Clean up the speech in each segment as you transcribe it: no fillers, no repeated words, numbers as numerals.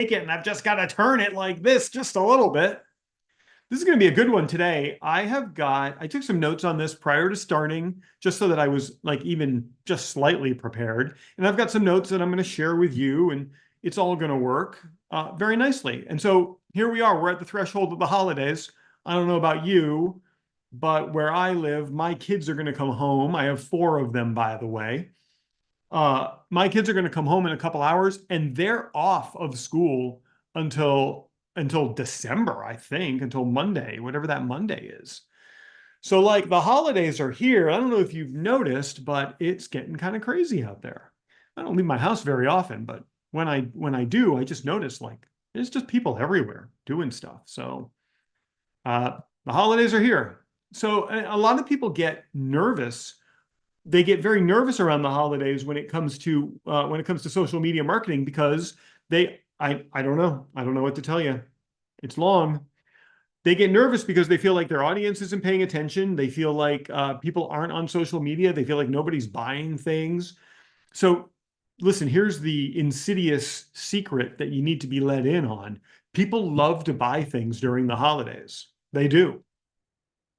it, and I've just got to turn it like this just a little bit. This is going to be a good one today. I took some notes on this prior to starting, just so that I was like even just slightly prepared. And I've got some notes that I'm going to share with you, and it's all going to work very nicely. And so here we are. We're at the threshold of the holidays. I don't know about you, but where I live, my kids are going to come home. I have four of them, by the way. My kids are going to come home in a couple hours, and they're off of school until December, I think, until Monday, whatever that Monday is. So like the holidays are here. I don't know if you've noticed, but it's getting kind of crazy out there. I don't leave my house very often, but when I do, I just notice like there's just people everywhere doing stuff. So the holidays are here. So a lot of people get nervous. They get very nervous around the holidays when it comes to social media marketing because I don't know. I don't know what to tell you. It's long. They get nervous because they feel like their audience isn't paying attention. They feel like people aren't on social media. They feel like nobody's buying things. So listen, here's the insidious secret that you need to be let in on. People love to buy things during the holidays. They do.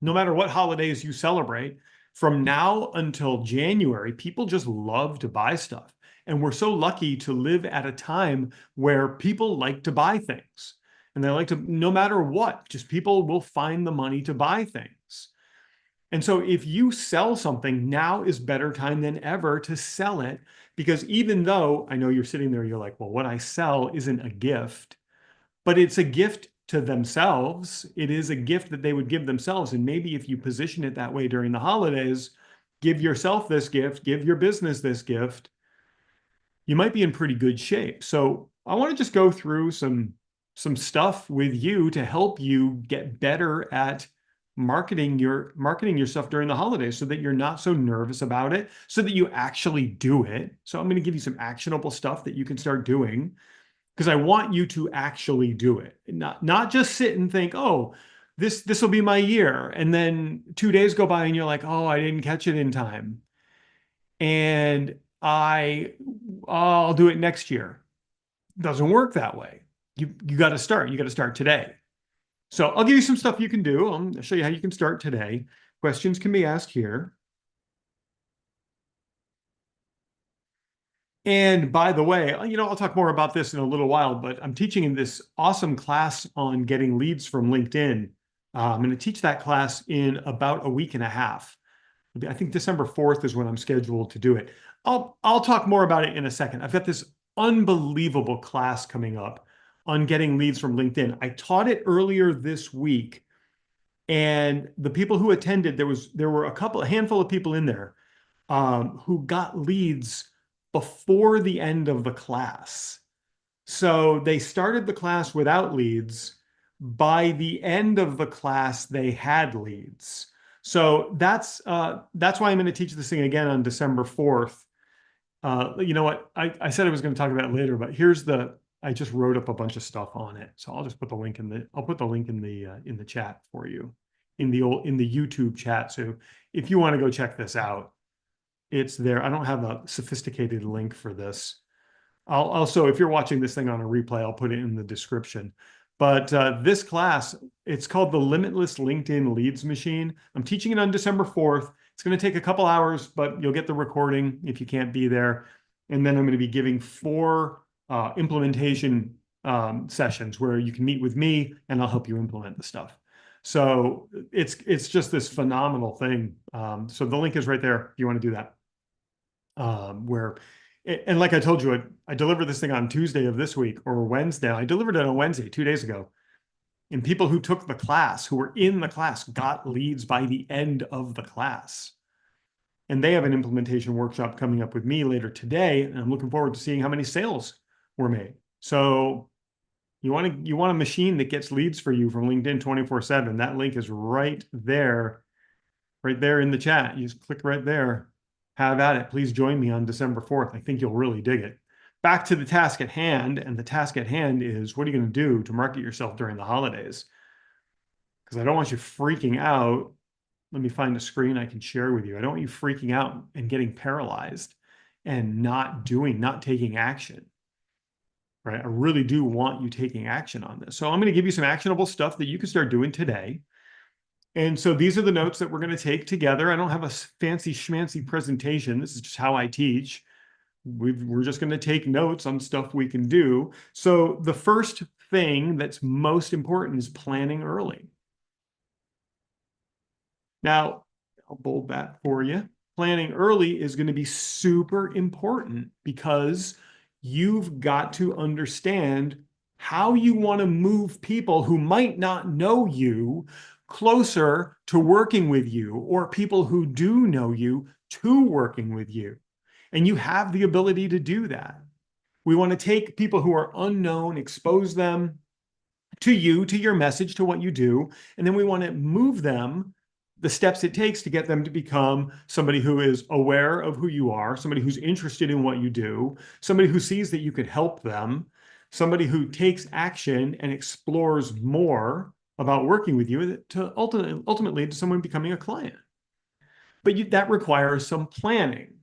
No matter what holidays you celebrate, from now until January, people just love to buy stuff. And we're so lucky to live at a time where people like to buy things. And they like to, no matter what, just people will find the money to buy things. And so if you sell something, now is better time than ever to sell it. Because even though I know you're sitting there, you're like, well, what I sell isn't a gift, but it's a gift to themselves. It is a gift that they would give themselves. And maybe if you position it that way during the holidays, give yourself this gift, give your business this gift, you might be in pretty good shape. So I want to just go through some stuff with you to help you get better at marketing your stuff during the holidays so that you're not so nervous about it, so that you actually do it. So I'm going to give you some actionable stuff that you can start doing because I want you to actually do it, not just sit and think, oh, this will be my year, and then 2 days go by and you're like, oh, I didn't catch it in time, and I'll do it next year. It doesn't work that way. You got to start. You got to start today. So I'll give you some stuff you can do. I'll show you how you can start today. Questions can be asked here. And by the way, I'll talk more about this in a little while, but I'm teaching in this awesome class on getting leads from LinkedIn. I'm going to teach that class in about a week and a half. I think December 4th is when I'm scheduled to do it. I'll talk more about it in a second. I've got this unbelievable class coming up on getting leads from LinkedIn. I taught it earlier this week, and the people who attended, there were a handful of people in there who got leads before the end of the class. So they started the class without leads. By the end of the class, they had leads. So that's why I'm going to teach this thing again on December 4th. You know what? I said I was going to talk about it later, but I just wrote up a bunch of stuff on it. So I'll just put the link I'll put the link in the chat for you in the YouTube chat. So if you want to go check this out, it's there. I don't have a sophisticated link for this. I'll also, if you're watching this thing on a replay, I'll put it in the description. But this class, it's called the Limitless LinkedIn Leads Machine. I'm teaching it on December 4th. It's going to take a couple hours, but you'll get the recording if you can't be there. And then I'm going to be giving 4 implementation sessions where you can meet with me and I'll help you implement the stuff. So it's just this phenomenal thing. So the link is right there if you want to do that. Where and like I told you, I delivered this thing on Tuesday of this week or Wednesday. I delivered it on Wednesday, 2 days ago. And people who took the class, who were in the class, got leads by the end of the class. And they have an implementation workshop coming up with me later today. And I'm looking forward to seeing how many sales were made. So you want a machine that gets leads for you from LinkedIn 24/7. That link is right there in the chat. You just click right there. Have at it. Please join me on December 4th. I think you'll really dig it. Back to the task at hand. And the task at hand is, what are you going to do to market yourself during the holidays? Because I don't want you freaking out. Let me find a screen I can share with you. I don't want you freaking out and getting paralyzed and not taking action. right? I really do want you taking action on this. So I'm going to give you some actionable stuff that you can start doing today. And so these are the notes that we're going to take together. I don't have a fancy schmancy presentation. This is just how I teach. We're just going to take notes on stuff we can do. So the first thing that's most important is planning early. Now, I'll bold that for you. Planning early is going to be super important because you've got to understand how you want to move people who might not know you closer to working with you, or people who do know you to working with you. And you have the ability to do that. We want to take people who are unknown, expose them to you, to your message, to what you do, and then we want to move them the steps it takes to get them to become somebody who is aware of who you are, somebody who's interested in what you do, somebody who sees that you could help them, somebody who takes action and explores more about working with you to ultimately to someone becoming a client. But that requires some planning.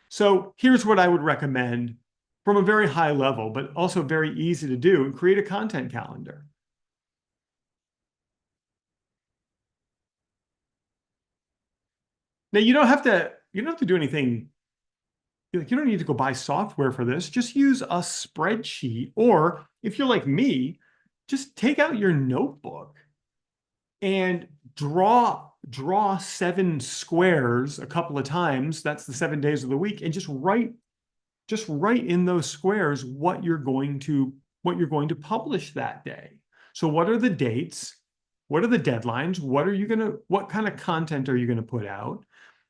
So here's what I would recommend from a very high level, but also very easy to do: create a content calendar. Now you don't have to do anything. Like, you don't need to go buy software for this. Just use a spreadsheet, or if you're like me, just take out your notebook and draw 7 squares a couple of times. That's the 7 days of the week, and just write in those squares what you're going to publish that day. So what are the dates? What are the deadlines? What kind of content are you going to put out?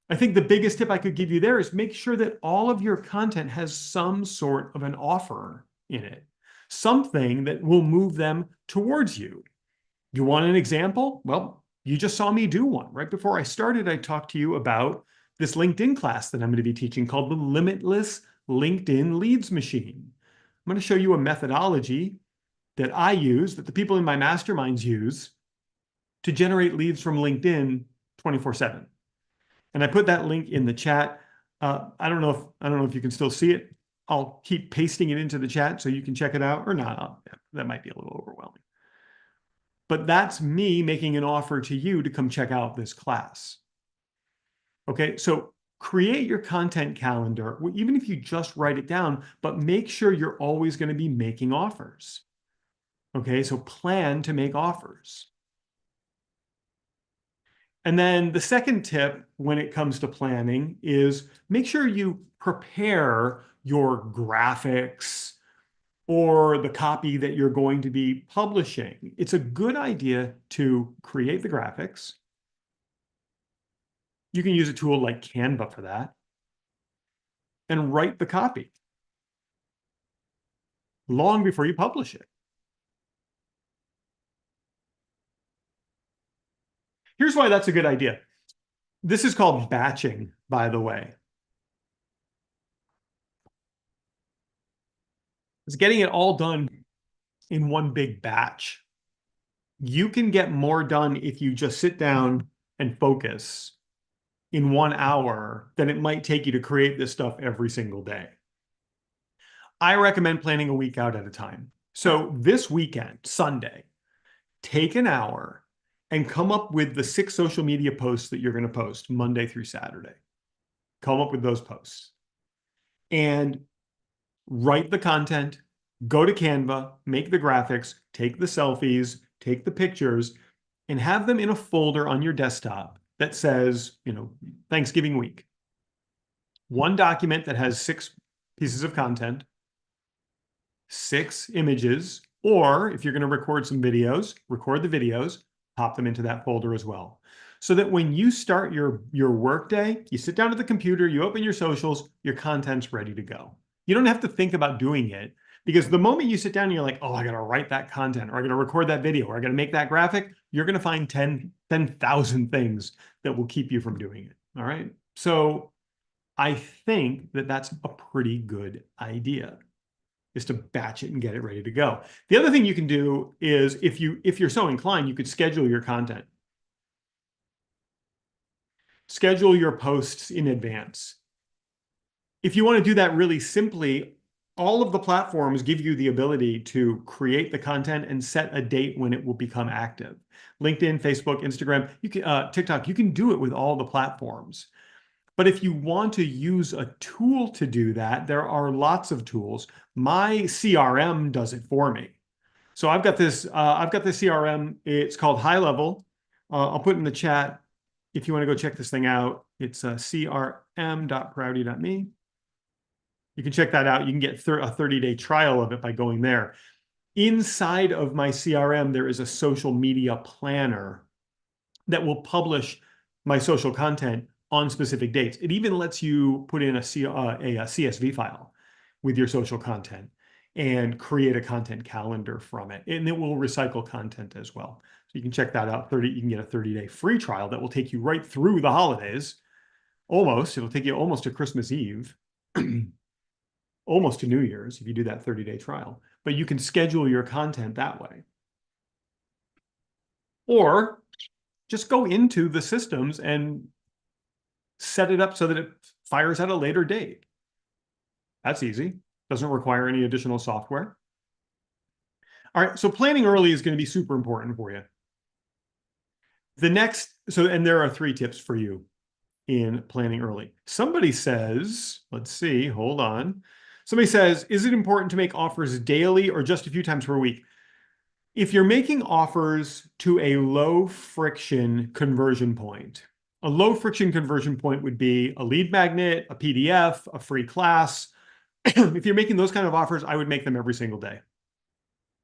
I think the biggest tip I could give you there is make sure that all of your content has some sort of an offer in it, something that will move them towards you. You want an example? Well, you just saw me do one. Right before I started, I talked to you about this LinkedIn class that I'm going to be teaching called the Limitless LinkedIn Leads Machine. I'm going to show you a methodology that I use, that the people in my masterminds use, to generate leads from LinkedIn 24/7. And I put that link in the chat. I don't know if you can still see it. I'll keep pasting it into the chat so you can check it out, or not. That might be a little overwhelming. But that's me making an offer to you to come check out this class. Okay, so create your content calendar, even if you just write it down, but make sure you're always going to be making offers. Okay, so plan to make offers. And then the second tip when it comes to planning is make sure you prepare your graphics or the copy that you're going to be publishing. It's a good idea to create the graphics. You can use a tool like Canva for that, and write the copy long before you publish it. Here's why that's a good idea. This is called batching, by the way. It's getting it all done in one big batch. You can get more done if you just sit down and focus in 1 hour than it might take you to create this stuff every single day. I recommend planning a week out at a time. So this weekend, Sunday, take an hour and come up with the 6 social media posts that you're going to post Monday through Saturday. Come up with those posts and write the content, go to Canva, make the graphics, take the selfies, take the pictures, and have them in a folder on your desktop that says, Thanksgiving week. One document that has 6 pieces of content, 6 images, or if you're going to record some videos, record the videos, pop them into that folder as well. So that when you start your work day, you sit down at the computer, you open your socials, your content's ready to go. You don't have to think about doing it, because the moment you sit down and you're like, oh, I got to write that content, or I got to record that video, or I got to make that graphic, you're going to find 10,000 things that will keep you from doing it. All right. So I think that that's a pretty good idea, is to batch it and get it ready to go. The other thing you can do is, if you're so inclined, you could schedule your content. Schedule your posts in advance. If you want to do that really simply, all of the platforms give you the ability to create the content and set a date when it will become active. LinkedIn, Facebook, Instagram, TikTok, you can do it with all the platforms. But if you want to use a tool to do that, there are lots of tools. My CRM does it for me. So I've got this CRM. It's called High Level. I'll put in the chat if you want to go check this thing out. It's crm.prouty.me. You can check that out. You can get a 30-day trial of it by going there. Inside of my CRM, there is a social media planner that will publish my social content on specific dates. It even lets you put in a CSV file with your social content and create a content calendar from it. And it will recycle content as well. So you can check that out. You can get a 30-day free trial that will take you right through the holidays. It'll take you almost to Christmas Eve, almost to New Year's if you do that 30-day trial. But you can schedule your content that way. Or just go into the systems and set it up so that it fires at a later date. That's easy. Doesn't require any additional software. All right, so planning early is going to be super important for you. And there are 3 tips for you in planning early. Somebody says, let's see, hold on. Somebody says, is it important to make offers daily or just a few times per week? If you're making offers to a low friction conversion point, a low friction conversion point would be a lead magnet, a PDF, a free class. If you're making those kind of offers, I would make them every single day.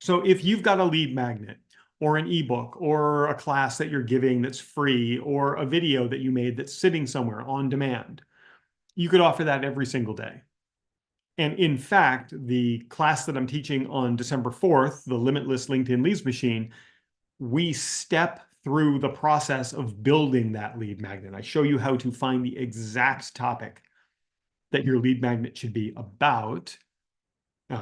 So if you've got a lead magnet or an ebook or a class that you're giving that's free or a video that you made that's sitting somewhere on demand, you could offer that every single day. And in fact, the class that I'm teaching on December 4th, the Limitless LinkedIn Leads Machine, we step through the process of building that lead magnet. I show you how to find the exact topic that your lead magnet should be about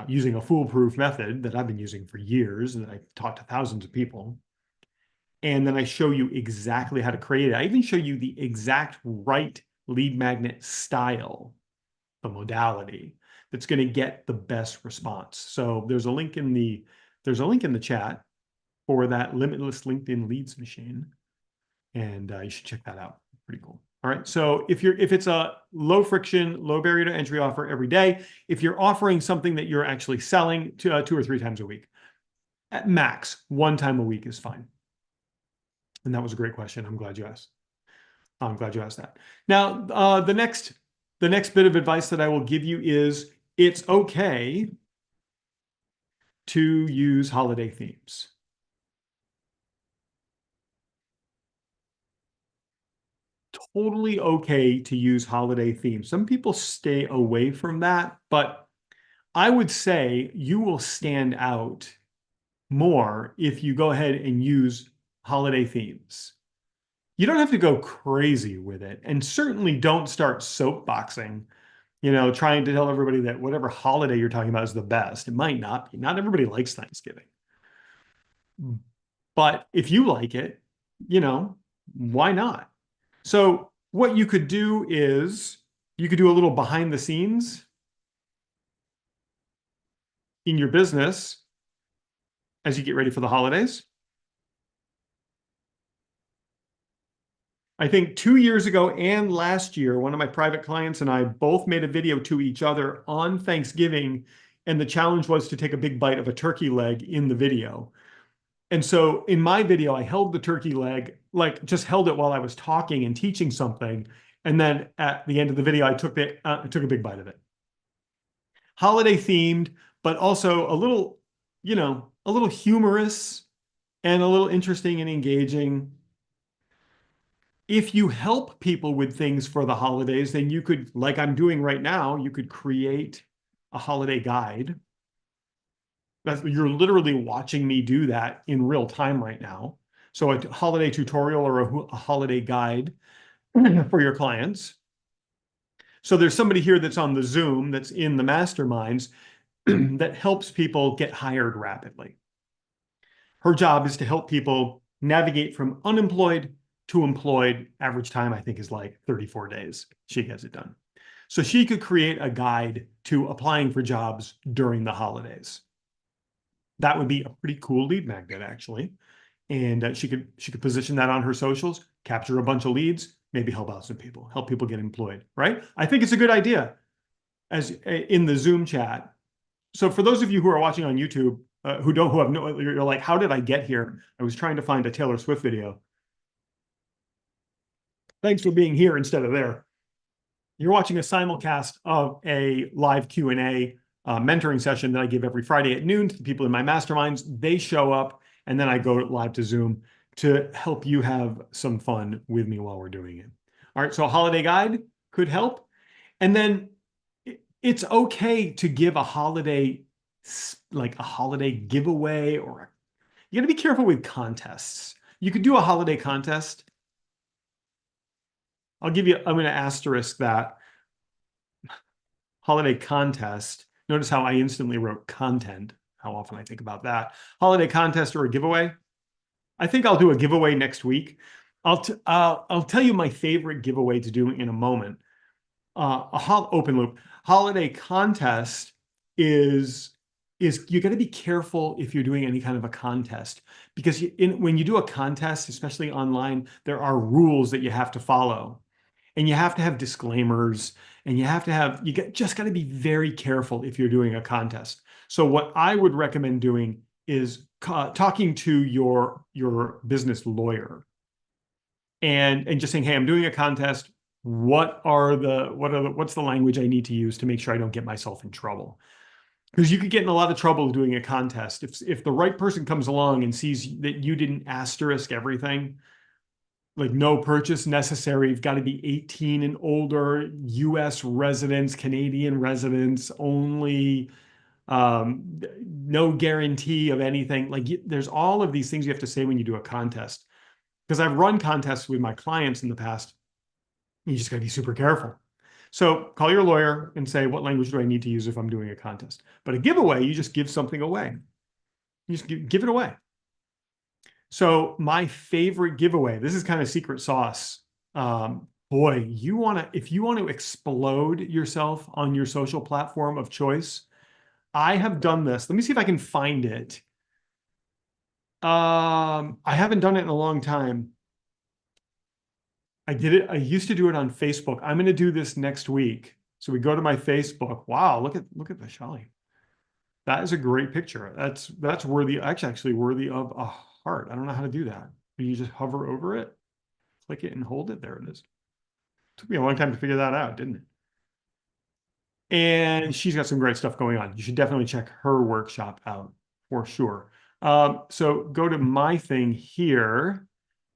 using a foolproof method that I've been using for years and that I've taught to thousands of people. And then I show you exactly how to create it. I even show you the exact right lead magnet style, the modality that's going to get the best response. So there's a link in the chat for that Limitless LinkedIn Leads Machine, and you should check that out. Pretty cool. All right. So if it's a low friction, low barrier to entry offer every day, if you're offering something that you're actually selling 2 or 3 times a week, at max 1 time a week is fine. And that was a great question. I'm glad you asked. I'm glad you asked that. Now, the next bit of advice that I will give you is it's okay to use holiday themes. Totally okay to use holiday themes. Some people stay away from that, but I would say you will stand out more if you go ahead and use holiday themes. You don't have to go crazy with it, and certainly don't start soapboxing, trying to tell everybody that whatever holiday you're talking about is the best. It might not be. Not everybody likes Thanksgiving. But if you like it, why not? So what you could do is you could do a little behind the scenes in your business as you get ready for the holidays. I think 2 years ago and last year, one of my private clients and I both made a video to each other on Thanksgiving, and the challenge was to take a big bite of a turkey leg in the video. And so in my video, I held the turkey leg, like just held it while I was talking and teaching something. And then at the end of the video, I took a big bite of it. Holiday themed, but also a little humorous and a little interesting and engaging. If you help people with things for the holidays, then you could, like I'm doing right now, you could create a holiday guide. You're literally watching me do that in real time right now. So a holiday tutorial or a holiday guide for your clients. So there's somebody here that's on the Zoom, that's in the masterminds, that helps people get hired rapidly. Her job is to help people navigate from unemployed to employed. Average time, I think, is like 34 days. She gets it done. So she could create a guide to applying for jobs during the holidays. That would be a pretty cool lead magnet, actually. And she could position that on her socials, capture a bunch of leads, maybe help out some people, help people get employed, right? I think it's a good idea as in the Zoom chat. So for those of you who are watching on YouTube, who have no, you're like, how did I get here? I was trying to find a Taylor Swift video. Thanks for being here instead of there. You're watching a simulcast of a live Q&A mentoring session that I give every Friday at noon to the people in my masterminds. They show up, and then I go live to Zoom to help you have some fun with me while we're doing it. All right, so a holiday guide could help. And then it's okay to give a holiday, like a holiday giveaway, or you got to be careful with contests. You could do a holiday contest. I'm going to asterisk that holiday contest. Notice how I instantly wrote content, how often I think about that. Holiday contest or a giveaway. I think I'll do a giveaway next week. I'll tell you my favorite giveaway to do in a moment. Open loop holiday contest is you got to be careful if you're doing any kind of a contest, because when you do a contest, especially online, there are rules that you have to follow, and you have to have disclaimers, and just got to be very careful if you're doing a contest. So what I would recommend doing is talking to your business lawyer and just saying, hey, I'm doing a contest. What's the language I need to use to make sure I don't get myself in trouble? Because you could get in a lot of trouble doing a contest. If the right person comes along and sees that you didn't asterisk everything, like no purchase necessary, you've got to be 18 and older, US residents, Canadian residents only, no guarantee of anything. Like there's all of these things you have to say when you do a contest. Because I've run contests with my clients in the past. You just got to be super careful. So call your lawyer and say, what language do I need to use if I'm doing a contest? But a giveaway, you just give something away. You just give it away. So my favorite giveaway, this is kind of secret sauce. Boy, if you want to explode yourself on your social platform of choice, I have done this. Let me see if I can find it. I haven't done it in a long time. I did it. I used to do it on Facebook. I'm going to do this next week. So we go to my Facebook. Wow, look at Vishali. That is a great picture. That's worthy, actually worthy of a heart. I don't know how to do that. You just hover over it, click it, and hold it. There it is. Took me a long time to figure that out, didn't it? And she's got some great stuff going on. You should definitely check her workshop out for sure. So go to my thing here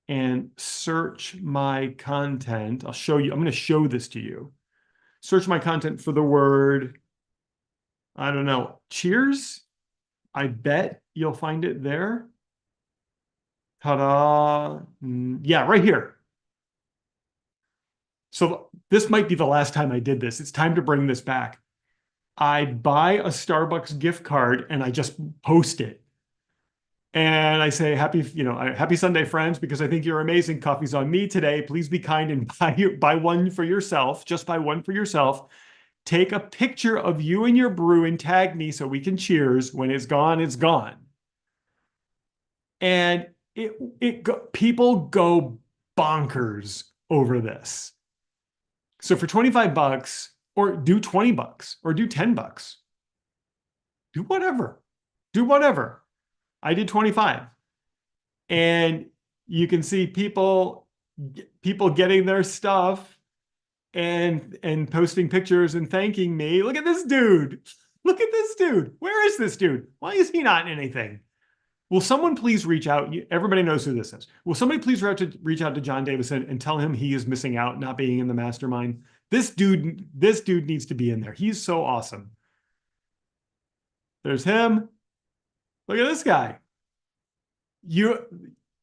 and search my content. I'll show you. I'm going to show this to you. Search my content for the word, I don't know, cheers. I bet you'll find it there. Ta-da. Yeah, right here. So this might be the last time I did this. It's time to bring this back. I buy a Starbucks gift card and I just post it. And I say, happy Sunday, friends, because I think you're amazing. Coffee's on me today. Please be kind and buy one for yourself. Just buy one for yourself. Take a picture of you and your brew and tag me so we can cheers. When it's gone, it's gone. And people go bonkers over this. So for 25 bucks, or do 20 bucks, or do 10 bucks, do whatever. Do whatever. I did 25. And you can see people getting their stuff and posting pictures and thanking me. Look at this dude. Look at this dude. Where is this dude? Why is he not in anything? Will someone please reach out? Everybody knows who this is. Will somebody please reach out to John Davison and tell him he is missing out, not being in the mastermind? This dude needs to be in there. He's so awesome. There's him. Look at this guy. You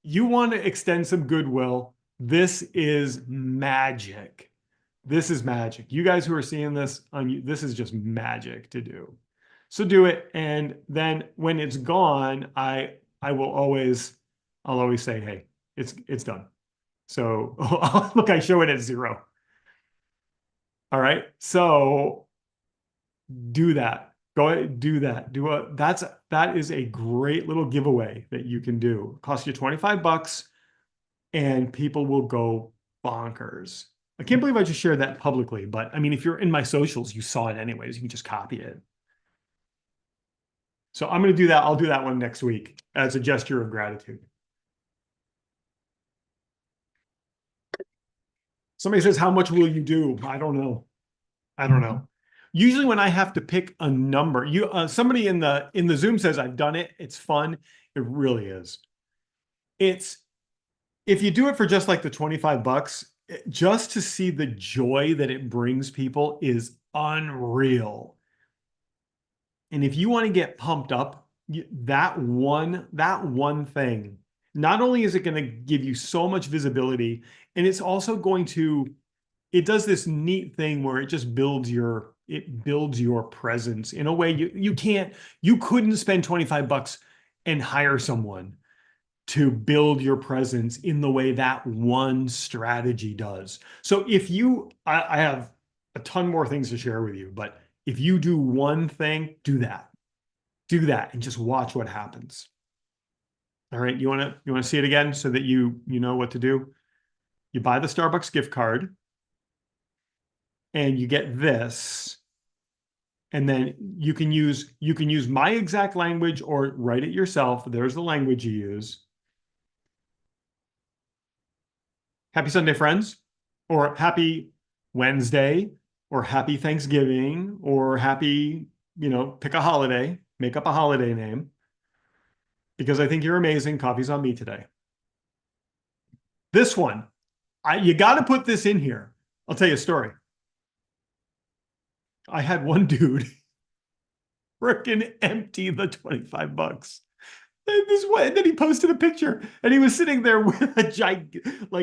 want to extend some goodwill. This is magic. This is magic. You guys who are seeing this this is just magic to do. So do it. And then when it's gone, I'll always say, hey, it's done. So look, I show it at 0. All right. So do that. Go ahead, do that. That is a great little giveaway that you can do. It costs you 25 bucks and people will go bonkers. I can't believe I just shared that publicly, but I mean, if you're in my socials, you saw it anyways. You can just copy it. So I'm going to do that. I'll do that one next week as a gesture of gratitude. Somebody says, how much will you do? I don't know. I don't know. Usually when I have to pick a number, somebody in the Zoom says I've done it. It's fun. It really is. It's if you do it for just like the 25 bucks, just to see the joy that it brings people is unreal. And if you want to get pumped up, that one thing, not only is it going to give you so much visibility, and it's also going to it does this neat thing where it builds your presence in a way you couldn't spend 25 bucks and hire someone to build your presence in the way that one strategy does. So I have a ton more things to share with you, but if you do one thing, do that and just watch what happens. All right. You want to see it again so that you know what to do? You buy the Starbucks gift card and you get this, and then you can use my exact language or write it yourself. There's the language you use. Happy Sunday, friends, or happy Wednesday, or happy Thanksgiving, or happy, pick a holiday, make up a holiday name, because I think you're amazing. Coffee's on me today. This one, you got to put this in here. I'll tell you a story. I had one dude freaking empty the 25 bucks. And then he posted a picture and he was sitting there with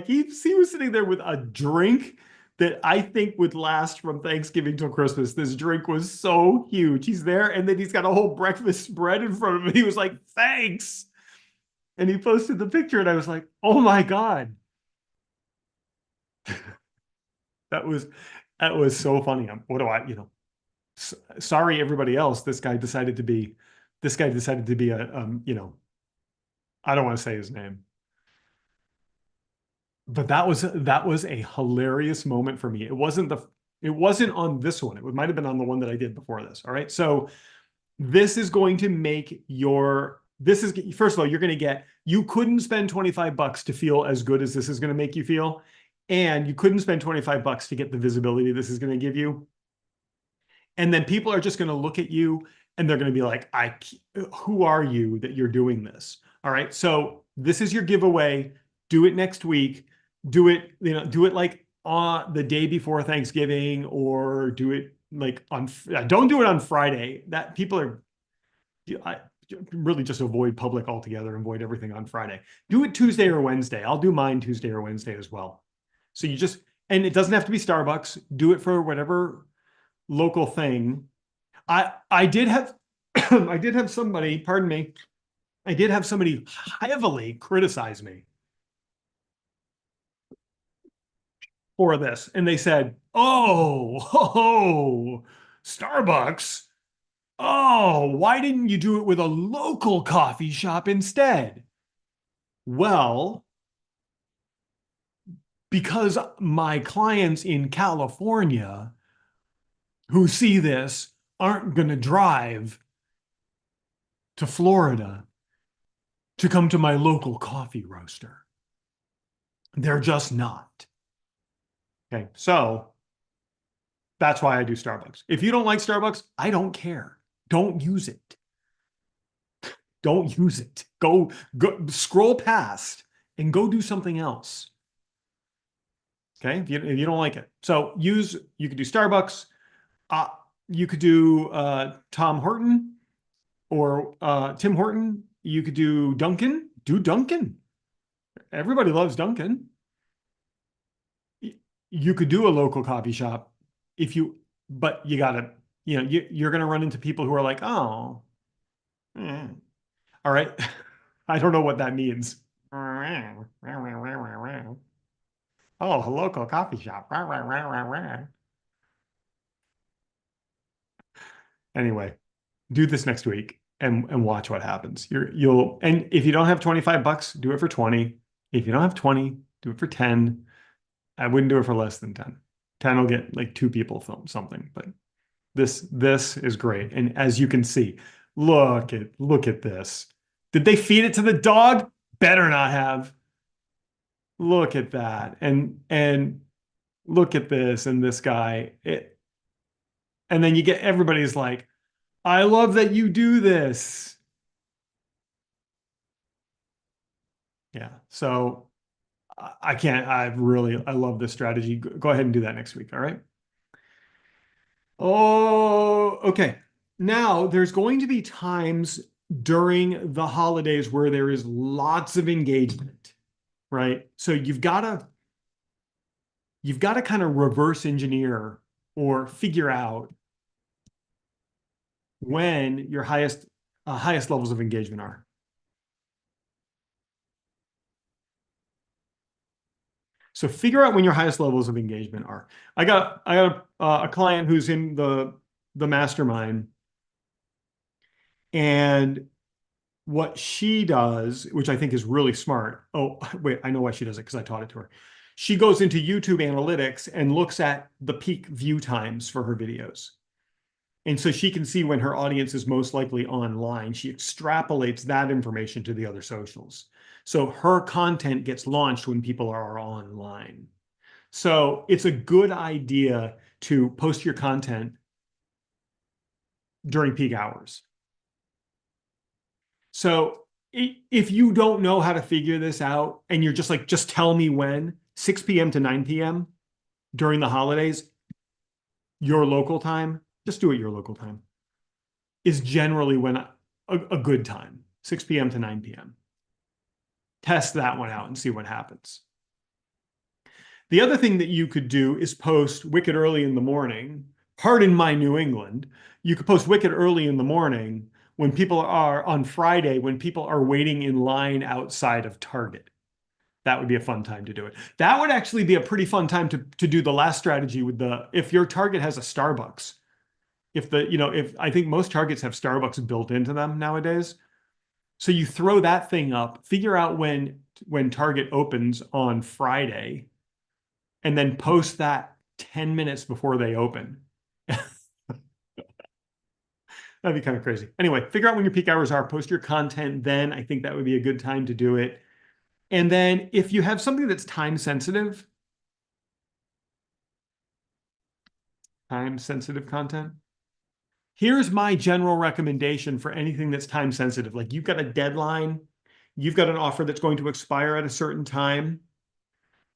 he was sitting there with a drink that I think would last from Thanksgiving till Christmas. This drink was so huge. He's there and then he's got a whole breakfast spread in front of him. He was like, thanks. And he posted the picture and I was like, oh my God. That was so funny. What do sorry everybody else. This guy decided to be I don't want to say his name, but that was a hilarious moment for me. It wasn't on this one. It might have been on the one that I did before this. All right. So this is going to make first of all, you couldn't spend 25 bucks to feel as good as this is going to make you feel. And you couldn't spend 25 bucks to get the visibility this is going to give you. And then people are just going to look at you and they're going to be like, who are you that you're doing this? All right. So this is your giveaway. Do it next week. Do it like on the day before Thanksgiving, or do it like don't do it on Friday. That people are, I really just avoid public altogether and avoid everything on Friday. Do it Tuesday or Wednesday. I'll do mine Tuesday or Wednesday as well. So and it doesn't have to be Starbucks. Do it for whatever local thing. I did have I did have somebody, pardon me, I did have somebody heavily criticize me for this. And they said, oh, Starbucks. Oh, why didn't you do it with a local coffee shop instead? Well, because my clients in California who see this aren't going to drive to Florida to come to my local coffee roaster. They're just not. Okay, so that's why I do Starbucks. If you don't like Starbucks, I don't care. Don't use it. Don't use it. Go scroll past and go do something else. Okay, if you don't like it. So you could do Starbucks. You could do Tom Horton or Tim Horton. You could do Dunkin'. Do Dunkin'. Everybody loves Dunkin'. You could do a local coffee shop but you gotta, you're gonna run into people who are like, oh, all right. I don't know what that means. Oh, a local coffee shop. Anyway, do this next week and watch what happens. You'll and if you don't have 25 bucks, do it for 20. If you don't have 20, do it for 10. I wouldn't do it for less than 10. 10 will get like two people film something, but this is great. And as you can see, look at this. Did they feed it to the dog? Better not have. Look at that. And look at this and this guy. And then you get everybody's like, I love that you do this. Yeah. So I can't, I love this strategy. Go ahead and do that next week. All right. Oh, okay. Now there's going to be times during the holidays where there is lots of engagement, right? So you've got to kind of reverse engineer or figure out when your highest levels of engagement are. So figure out when your highest levels of engagement are. I got a client who's in the mastermind, and what she does, which I think is really smart. Oh, wait, I know why she does it because I taught it to her. She goes into YouTube analytics and looks at the peak view times for her videos. And so she can see when her audience is most likely online. She extrapolates that information to the other socials. So her content gets launched when people are online. So it's a good idea to post your content during peak hours. So if you don't know how to figure this out and you're just like, just tell me when, 6 p.m. to 9 p.m. during the holidays, your local time, just do it your local time, is generally when a good time, 6 p.m. to 9 p.m. Test that one out and see what happens. The other thing that you could do is post wicked early in the morning. Pardon my New England. You could post wicked early in the morning when people are on Friday, when people are waiting in line outside of Target. That would be a fun time to do it. That would actually be a pretty fun time to do the last strategy with if your Target has a Starbucks. If I think most Targets have Starbucks built into them nowadays. So you throw that thing up, figure out when Target opens on Friday, and then post that 10 minutes before they open. That'd be kind of crazy. Anyway, figure out when your peak hours are, post your content then. I think that would be a good time to do it. And then if you have something that's time sensitive content, here's my general recommendation for anything that's time sensitive. Like you've got a deadline, you've got an offer that's going to expire at a certain time.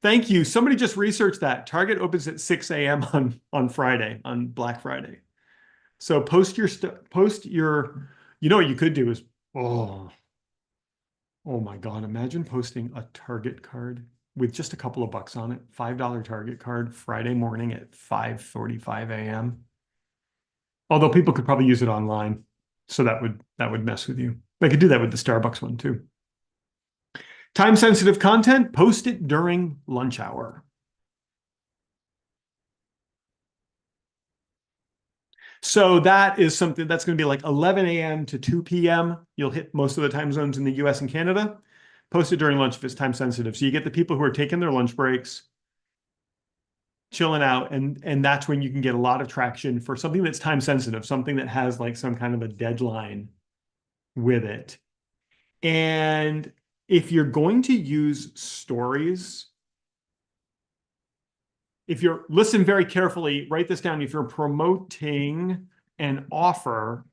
Thank you. Somebody just researched that. Target opens at 6 a.m. on Friday, on Black Friday. So you know what you could do is, oh my God, imagine posting a Target card with just a couple of bucks on it, $5 Target card Friday morning at 5:45 a.m. Although people could probably use it online. So that would mess with you. They could do that with the Starbucks one too. Time sensitive content, post it during lunch hour. So that is something that's going to be like 11 a.m. to 2 p.m. You'll hit most of the time zones in the US and Canada. Post it during lunch if it's time sensitive. So you get the people who are taking their lunch breaks, chilling out, and that's when you can get a lot of traction for something that's time sensitive, something that has like some kind of a deadline with it. And if you're going to use stories, if you're, listen very carefully, write this down. If you're promoting an offer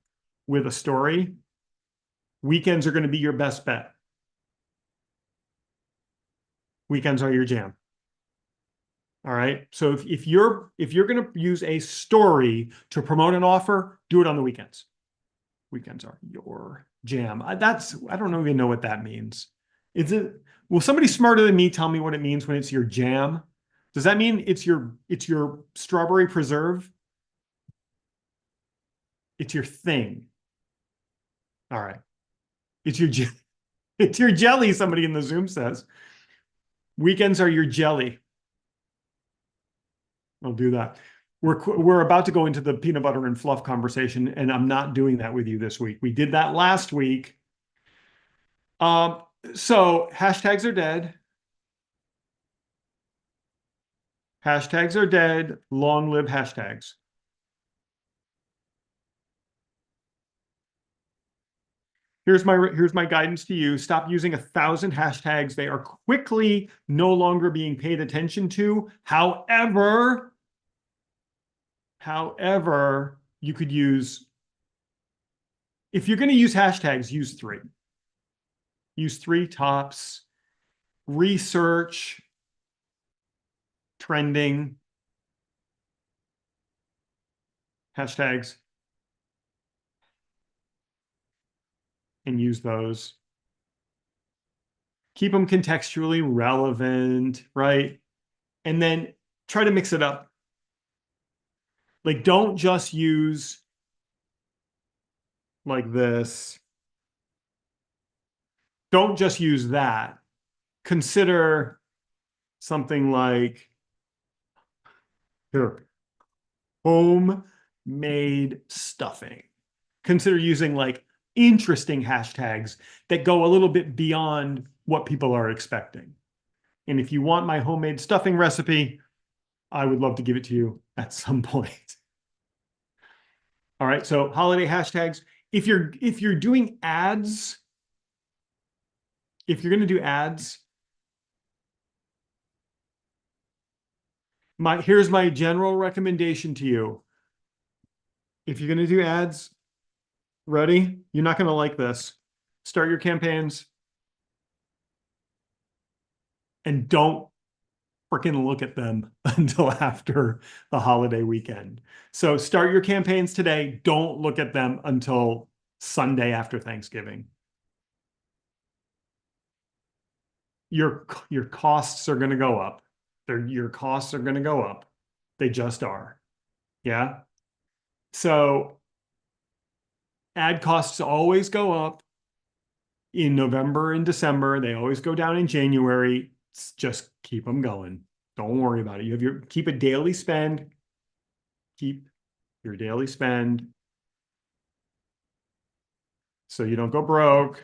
with a story, weekends are going to be your best bet. Weekends are your jam. All right. So if you're going to use a story to promote an offer, do it on the weekends. Weekends are your jam. I don't even know what that means. Will somebody smarter than me tell me what it means when it's your jam? Does that mean it's your strawberry preserve? It's your thing. All right. It's your it's your jelly, somebody in the Zoom says. Weekends are your jelly. I'll do that. we're about to go into the peanut butter and fluff conversation, and I'm not doing that with you this week. We did that last week. Um, so hashtags are dead. Hashtags are dead. Long live hashtags. Here's my guidance to you. Stop using 1,000 hashtags. They are quickly no longer being paid attention to. However, you could use, if you're going to use hashtags, use three. Use three tops. Research, trending, hashtags, and use those. Keep them contextually relevant, right? And then try to mix it up. Like, don't just use like this. Don't just use that. Consider something like here, homemade stuffing. Consider using like interesting hashtags that go a little bit beyond what people are expecting. And if you want my homemade stuffing recipe, I would love to give it to you at some point. All right, so holiday hashtags. If you're doing ads, if you're going to do ads, here's my general recommendation to you. If you're going to do ads, ready? You're not going to like this. Start your campaigns and don't freaking look at them until after the holiday weekend. So start your campaigns today. Don't look at them until Sunday after Thanksgiving. Your costs are going to go up. Your costs are going to go up. They just are. Yeah. So ad costs always go up in November and December. They always go down in January. Just keep them going. Don't worry about it. Keep a daily spend. Keep your daily spend so you don't go broke.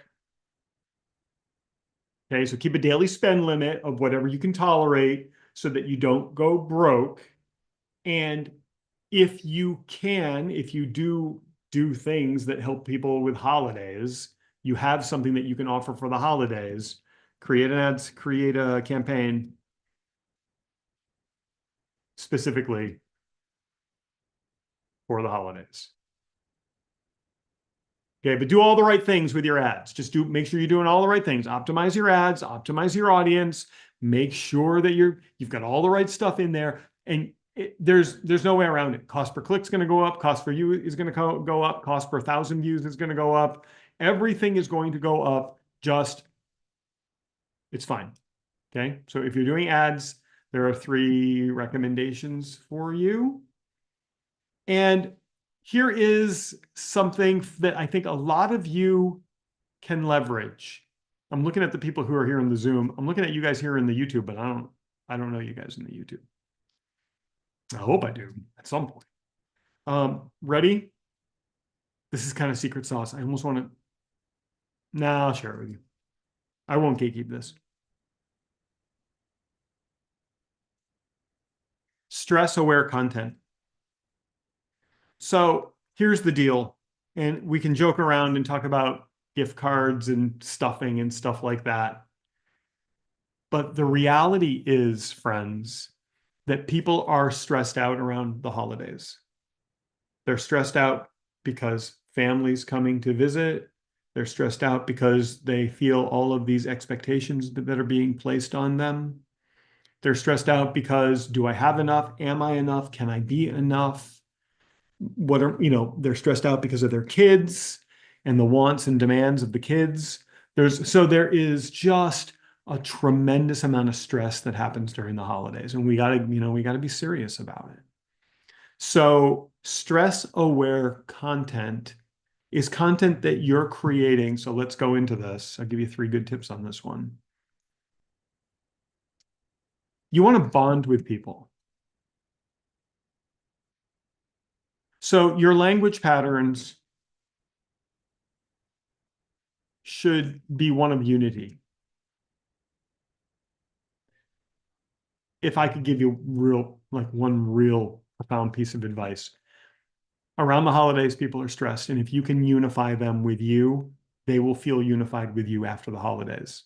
Okay, so keep a daily spend limit of whatever you can tolerate so that you don't go broke. And if you can, if you do things that help people with holidays, you have something that you can offer for the holidays, create a campaign specifically for the holidays. Okay, but do all the right things with your ads. Make sure you're doing all the right things. Optimize your ads, optimize your audience, make sure that you've got all the right stuff in there. And there's no way around it. Cost per click is going to go up. Cost per view is going to go up. Cost per 1,000 views is going to go up. Everything is going to go up. It's fine. Okay, so if you're doing ads, there are 3 recommendations for you. And here is something that I think a lot of you can leverage. I'm looking at the people who are here in the Zoom. I'm looking at you guys here in the YouTube, but I don't know you guys in the YouTube. I hope I do at some point. Ready? This is kind of secret sauce. I almost want to. Nah, I'll share it with you. I won't gatekeep this. Stress-aware content. So here's the deal. And we can joke around and talk about gift cards and stuffing and stuff like that. But the reality is, friends, that people are stressed out around the holidays. They're stressed out because families coming to visit. They're stressed out because they feel all of these expectations that are being placed on them. They're stressed out because, do I have enough? Am I enough? Can I be enough? They're stressed out because of their kids and the wants and demands of the kids. There is just a tremendous amount of stress that happens during the holidays, and we gotta be serious about it. So stress-aware content is content that you're creating. So let's go into this. I'll give you 3 good tips on this one. You want to bond with people. So your language patterns should be one of unity. If I could give you one real profound piece of advice, around the holidays, people are stressed. And if you can unify them with you, they will feel unified with you after the holidays.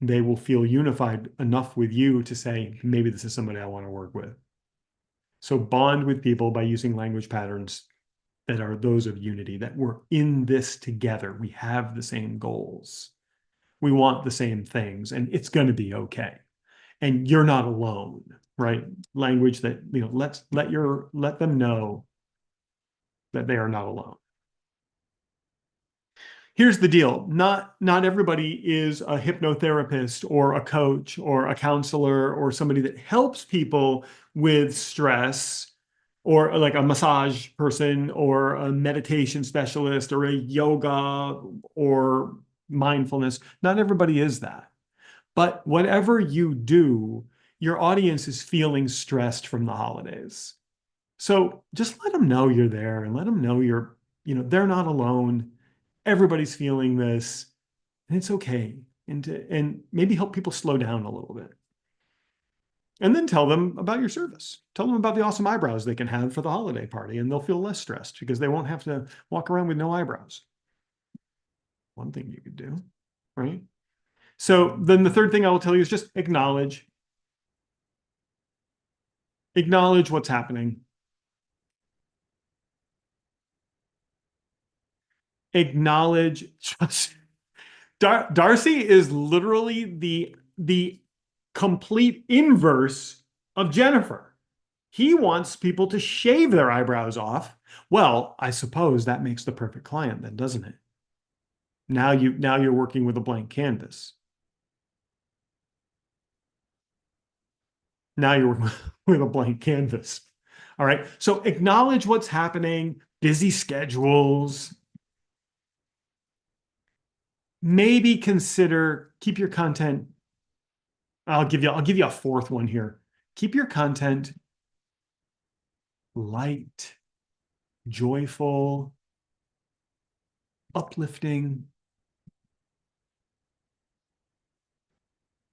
They will feel unified enough with you to say, maybe this is somebody I want to work with. So bond with people by using language patterns that are those of unity, that we're in this together. We have the same goals. We want the same things, and it's going to be okay. And you're not alone, right? Language that, let them know that they are not alone. Here's the deal. Not everybody is a hypnotherapist or a coach or a counselor or somebody that helps people with stress, or like a massage person or a meditation specialist or a yoga or mindfulness. Not everybody is that. But whatever you do, your audience is feeling stressed from the holidays. So just let them know you're there, and let them know they're not alone. Everybody's feeling this, and it's okay. And maybe help people slow down a little bit. And then tell them about your service. Tell them about the awesome eyebrows they can have for the holiday party, and they'll feel less stressed because they won't have to walk around with no eyebrows. One thing you could do, right? So then the third thing I will tell you is just acknowledge. Acknowledge what's happening. Acknowledge just Darcy is literally the complete inverse of Jennifer. He wants people to shave their eyebrows off. Well, I suppose that makes the perfect client then, doesn't it? Now you're working with a blank canvas. Now you're working with a blank canvas. All right. So acknowledge what's happening, busy schedules. Maybe consider keep your content. I'll give you a fourth one here. Keep your content light, joyful, uplifting,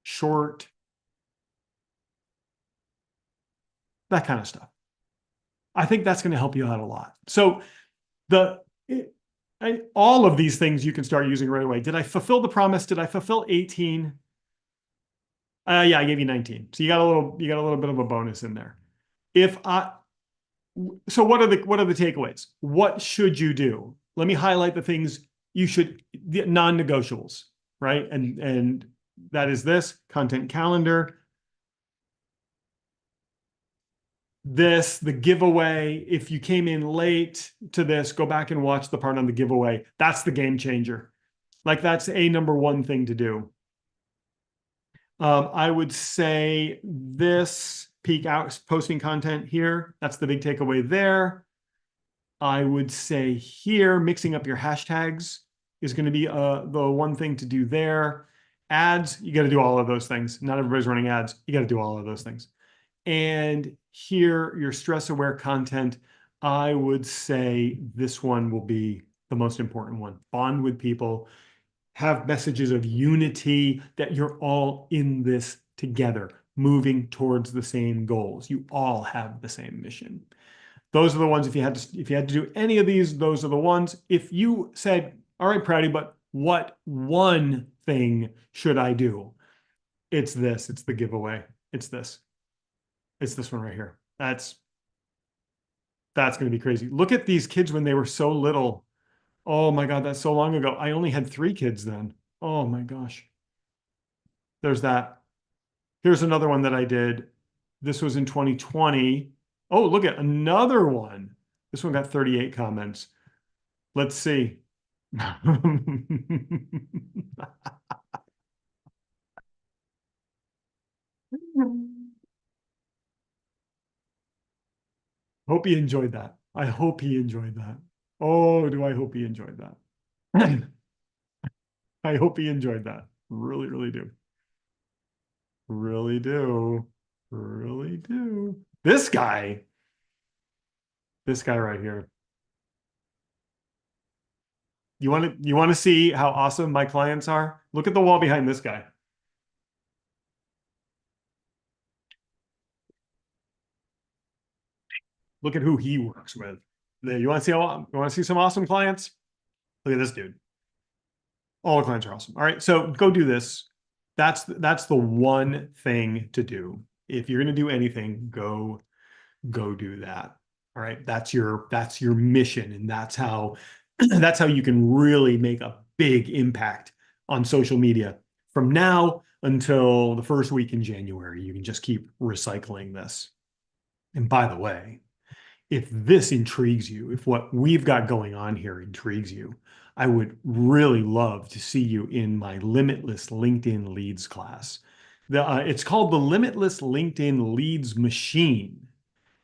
short, that kind of stuff. I think that's going to help you out a lot. So the all of these things you can start using right away. Did I fulfill the promise? Did I fulfill 18? Yeah, I gave you 19. So you got a little bit of a bonus in there. If I So what are the takeaways? What should you do? Let me highlight the things the non-negotiables, right? And that is this content calendar, the giveaway. If you came in late to this, go back and watch the part on the giveaway. That's the game changer. Like that's a number one thing to do. I would say this peak out posting content here. That's the big takeaway there. I would say here, mixing up your hashtags is going to be the one thing to do there. Ads, you got to do all of those things. Not everybody's running ads. You got to do all of those things. And here, your stress-aware content, I would say this one will be the most important one. Bond with people, have messages of unity, that you're all in this together, moving towards the same goals. You all have the same mission. Those are the ones, if you had to do any of these, those are the ones. If you said, all right, Prouty, but what one thing should I do? It's this. It's the giveaway. It's this. It's this one right here. That's going to be crazy. Look at these kids when they were so little. Oh my God, that's so long ago. I only had 3 kids then. Oh my gosh. There's that. Here's another one that I did. This was in 2020. Oh, look at another one. This one got 38 comments. Let's see. Hope he enjoyed that. I hope he enjoyed that. Oh, do I hope he enjoyed that. I hope he enjoyed that. Really, really do. Really do. Really do. This guy. This guy right here. You want to see how awesome my clients are? Look at the wall behind this guy. Look at who he works with. You want to see some awesome clients? Look at this dude. All the clients are awesome. All right, so go do this. That's the one thing to do. If you're going to do anything, go do that. All right, that's your mission, and that's how that's how you can really make a big impact on social media from now until the first week in January. You can just keep recycling this. And by the way, if this intrigues you, if what we've got going on here intrigues you, I would really love to see you in my Limitless LinkedIn Leads class. It's called the Limitless LinkedIn Leads Machine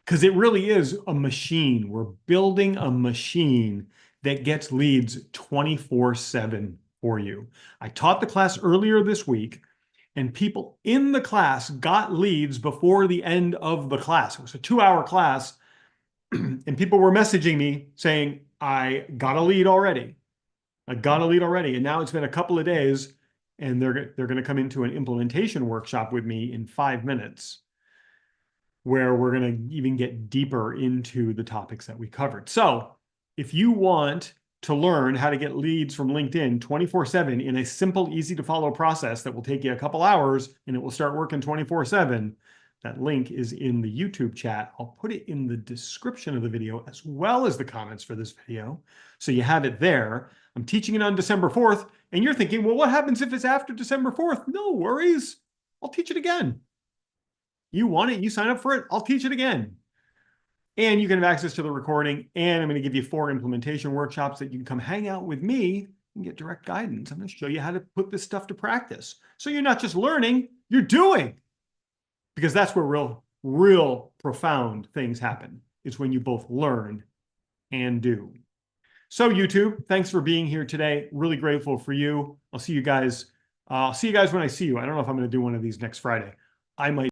because it really is a machine. We're building a machine that gets leads 24/7 for you. I taught the class earlier this week, and people in the class got leads before the end of the class. It was a 2-hour class, and people were messaging me saying, I got a lead already. I got a lead already. And now it's been a couple of days, and they're going to come into an implementation workshop with me in 5 minutes where we're going to even get deeper into the topics that we covered. So if you want to learn how to get leads from LinkedIn 24/7 in a simple, easy to follow process that will take you a couple hours and it will start working 24/7, that link is in the YouTube chat. I'll put it in the description of the video as well as the comments for this video. So you have it there. I'm teaching it on December 4th, and you're thinking, well, what happens if it's after December 4th? No worries. I'll teach it again. You want it, you sign up for it, I'll teach it again. And you can have access to the recording, and I'm going to give you 4 implementation workshops that you can come hang out with me and get direct guidance. I'm going to show you how to put this stuff to practice. So you're not just learning, you're doing. Because that's where real profound things happen. It's when you both learn and do. So YouTube, thanks for being here today. Really grateful for you. I'll see you guys when I see you. I don't know if I'm going to do one of these next Friday. I might